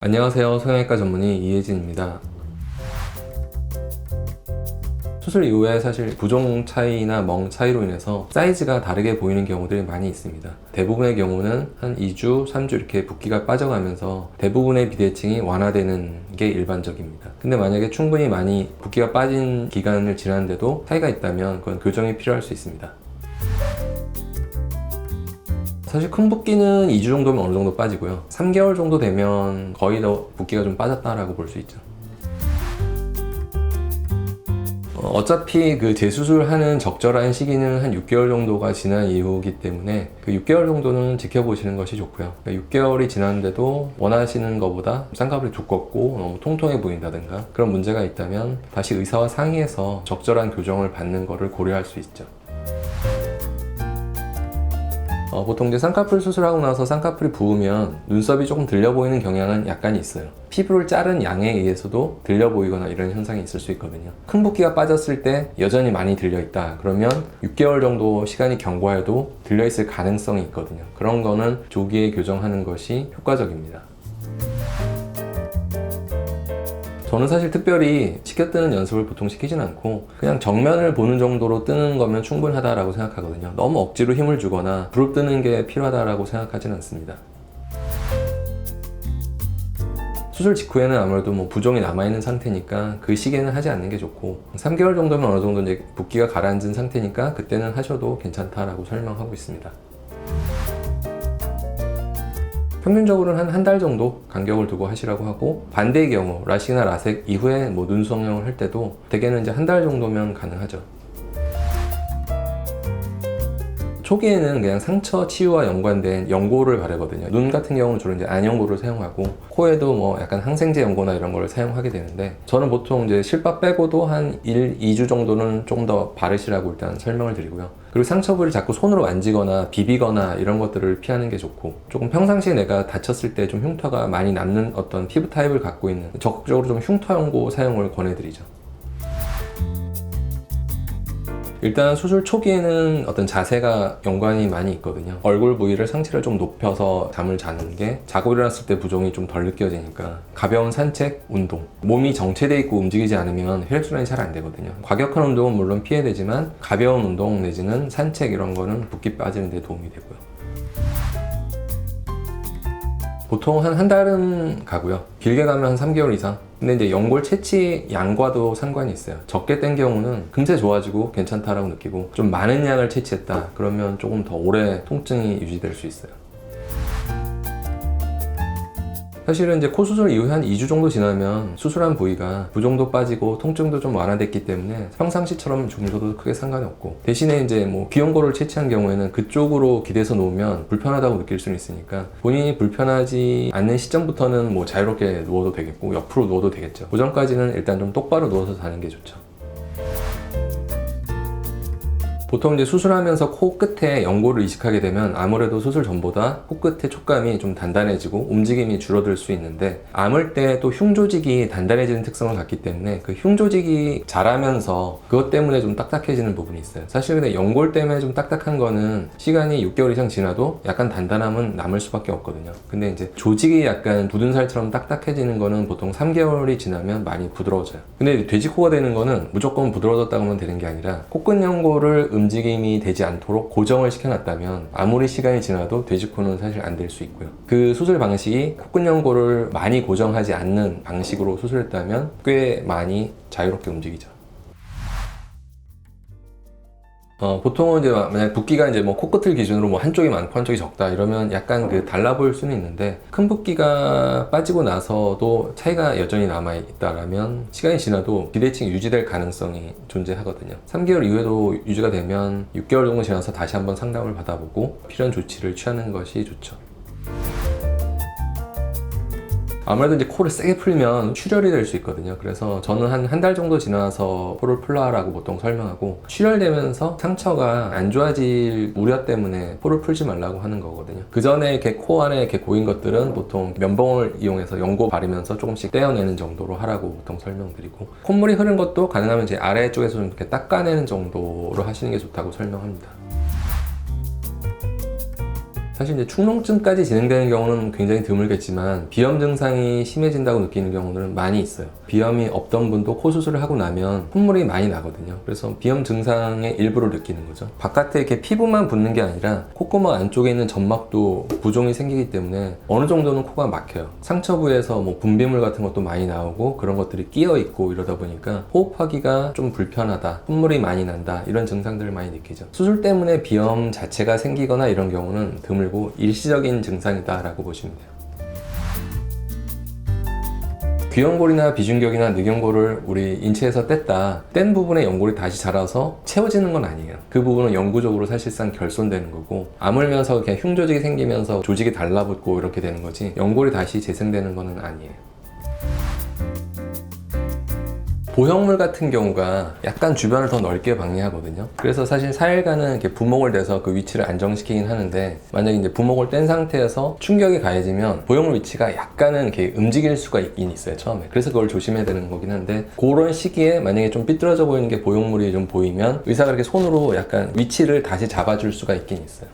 안녕하세요. 성형외과 전문의 이혜진입니다. 수술 이후에 사실 부종 차이나 멍 차이로 인해서 사이즈가 다르게 보이는 경우들이 많이 있습니다. 대부분의 경우는 한 2주, 3주 이렇게 붓기가 빠져가면서 대부분의 비대칭이 완화되는 게 일반적입니다. 근데 만약에 충분히 많이 붓기가 빠진 기간을 지났는데도 차이가 있다면 그건 교정이 필요할 수 있습니다. 사실 큰 붓기는 2주 정도면 어느 정도 빠지고요. 3개월 정도 되면 거의 다 붓기가 좀 빠졌다라고 볼 수 있죠. 어차피 그 재수술하는 적절한 시기는 한 6개월 정도가 지난 이후이기 때문에 그 6개월 정도는 지켜보시는 것이 좋고요. 6개월이 지났는데도 원하시는 것보다 쌍꺼풀이 두껍고 너무 통통해 보인다든가 그런 문제가 있다면 다시 의사와 상의해서 적절한 교정을 받는 것을 고려할 수 있죠. 보통 이제 쌍꺼풀 수술하고 나서 쌍꺼풀이 부으면 눈썹이 조금 들려 보이는 경향은 약간 있어요. 피부를 자른 양에 의해서도 들려 보이거나 이런 현상이 있을 수 있거든요. 큰 붓기가 빠졌을 때 여전히 많이 들려 있다 그러면 6개월 정도 시간이 경과해도 들려 있을 가능성이 있거든요. 그런 거는 조기에 교정하는 것이 효과적입니다. 저는 사실 특별히 치켜 뜨는 연습을 보통 시키진 않고 그냥 정면을 보는 정도로 뜨는 거면 충분하다라고 생각하거든요. 너무 억지로 힘을 주거나 부릅 뜨는 게 필요하다라고 생각하진 않습니다. 수술 직후에는 아무래도 부종이 남아있는 상태니까 그 시기에는 하지 않는 게 좋고 3개월 정도면 어느 정도 이제 붓기가 가라앉은 상태니까 그때는 하셔도 괜찮다라고 설명하고 있습니다. 평균적으로는 한 달 정도 간격을 두고 하시라고 하고 반대의 경우 라식이나 라섹 이후에 눈 성형을 할 때도 대개는 이제 한 달 정도면 가능하죠. 초기에는 그냥 상처 치유와 연관된 연고를 바르거든요. 눈 같은 경우는 주로 이제 안연고를 사용하고 코에도 약간 항생제 연고나 이런 걸 사용하게 되는데 저는 보통 이제 실밥 빼고도 한 1, 2주 정도는 조금 더 바르시라고 일단 설명을 드리고요. 그리고 상처 부위를 자꾸 손으로 만지거나 비비거나 이런 것들을 피하는 게 좋고 조금 평상시에 내가 다쳤을 때 좀 흉터가 많이 남는 어떤 피부 타입을 갖고 있는 적극적으로 좀 흉터 연고 사용을 권해드리죠. 일단 수술 초기에는 어떤 자세가 연관이 많이 있거든요. 얼굴 부위를 상체를 좀 높여서 잠을 자는 게 자고 일어났을 때 부종이 좀 덜 느껴지니까 가벼운 산책, 운동 몸이 정체돼 있고 움직이지 않으면 혈액순환이 잘 안 되거든요. 과격한 운동은 물론 피해야 되지만 가벼운 운동 내지는 산책 이런 거는 붓기 빠지는 데 도움이 되고요. 보통 한 달은 가고요. 길게 가면 한 3개월 이상. 근데 이제 연골 채취 양과도 상관이 있어요. 적게 뗀 경우는 금세 좋아지고 괜찮다라고 느끼고 좀 많은 양을 채취했다 그러면 조금 더 오래 통증이 유지될 수 있어요. 사실은 이제 코 수술 이후에 한 2주 정도 지나면 수술한 부위가 부종도 빠지고 통증도 좀 완화됐기 때문에 평상시처럼 주무셔도 크게 상관이 없고 대신에 이제 비연골을 채취한 경우에는 그쪽으로 기대서 놓으면 불편하다고 느낄 수는 있으니까 본인이 불편하지 않는 시점부터는 자유롭게 누워도 되겠고 옆으로 누워도 되겠죠. 그 전까지는 일단 좀 똑바로 누워서 자는 게 좋죠. 보통 이제 수술하면서 코 끝에 연골을 이식하게 되면 아무래도 수술 전보다 코 끝의 촉감이 좀 단단해지고 움직임이 줄어들 수 있는데 아물 때 또 흉조직이 단단해지는 특성을 갖기 때문에 그 흉조직이 자라면서 그것 때문에 좀 딱딱해지는 부분이 있어요. 사실 근데 연골 때문에 좀 딱딱한 거는 시간이 6개월 이상 지나도 약간 단단함은 남을 수밖에 없거든요. 근데 이제 조직이 약간 굳은 살처럼 딱딱해지는 거는 보통 3개월이 지나면 많이 부드러워져요. 근데 돼지코가 되는 거는 무조건 부드러워졌다고 하면 되는 게 아니라 코끝 연골을 움직임이 되지 않도록 고정을 시켜놨다면 아무리 시간이 지나도 돼지코는 사실 안 될 수 있고요. 그 수술 방식이 코끝 연골을 많이 고정하지 않는 방식으로 수술했다면 꽤 많이 자유롭게 움직이죠. 보통은 이제 만약 붓기가 이제 코끝을 기준으로 한쪽이 많고 한쪽이 적다 이러면 약간 달라 보일 수는 있는데 큰 붓기가 빠지고 나서도 차이가 여전히 남아 있다라면 시간이 지나도 비대칭이 유지될 가능성이 존재하거든요. 3개월 이후에도 유지가 되면 6개월 정도 지나서 다시 한번 상담을 받아보고 필요한 조치를 취하는 것이 좋죠. 아무래도 이제 코를 세게 풀면 출혈이 될 수 있거든요. 그래서 저는 한 달 정도 지나서 코를 풀라라고 보통 설명하고 출혈되면서 상처가 안 좋아질 우려 때문에 코를 풀지 말라고 하는 거거든요. 그 전에 이렇게 코 안에 이렇게 고인 것들은 보통 면봉을 이용해서 연고 바르면서 조금씩 떼어내는 정도로 하라고 보통 설명드리고 콧물이 흐른 것도 가능하면 이제 아래쪽에서 좀 이렇게 닦아내는 정도로 하시는 게 좋다고 설명합니다. 사실 이제 축농증까지 진행되는 경우는 굉장히 드물겠지만 비염 증상이 심해진다고 느끼는 경우는 많이 있어요. 비염이 없던 분도 코 수술을 하고 나면 콧물이 많이 나거든요. 그래서 비염 증상의 일부를 느끼는 거죠. 바깥에 이렇게 피부만 붓는 게 아니라 콧구멍 안쪽에 있는 점막도 부종이 생기기 때문에 어느 정도는 코가 막혀요. 상처 부에서 뭐 분비물 같은 것도 많이 나오고 그런 것들이 끼어 있고 이러다 보니까 호흡하기가 좀 불편하다, 콧물이 많이 난다, 이런 증상들을 많이 느끼죠. 수술 때문에 비염 자체가 생기거나 이런 경우는 드물고 일시적인 증상이다라고 보시면 돼요. 귀연골이나 비중격이나 늑연골을 우리 인체에서 뗐다. 뗀 부분에 연골이 다시 자라서 채워지는 건 아니에요. 그 부분은 영구적으로 사실상 결손되는 거고, 아물면서 그냥 흉조직이 생기면서 조직이 달라붙고 이렇게 되는 거지 연골이 다시 재생되는 거는 아니에요. 보형물 같은 경우가 약간 주변을 더 넓게 방해하거든요. 그래서 사실 4일간은 이렇게 부목을 대서 그 위치를 안정시키긴 하는데, 만약에 이제 부목을 뗀 상태에서 충격이 가해지면 보형물 위치가 약간은 이렇게 움직일 수가 있긴 있어요, 처음에. 그래서 그걸 조심해야 되는 거긴 한데, 그런 시기에 만약에 좀 삐뚤어져 보이는 게 보형물이 좀 보이면 의사가 이렇게 손으로 약간 위치를 다시 잡아줄 수가 있긴 있어요.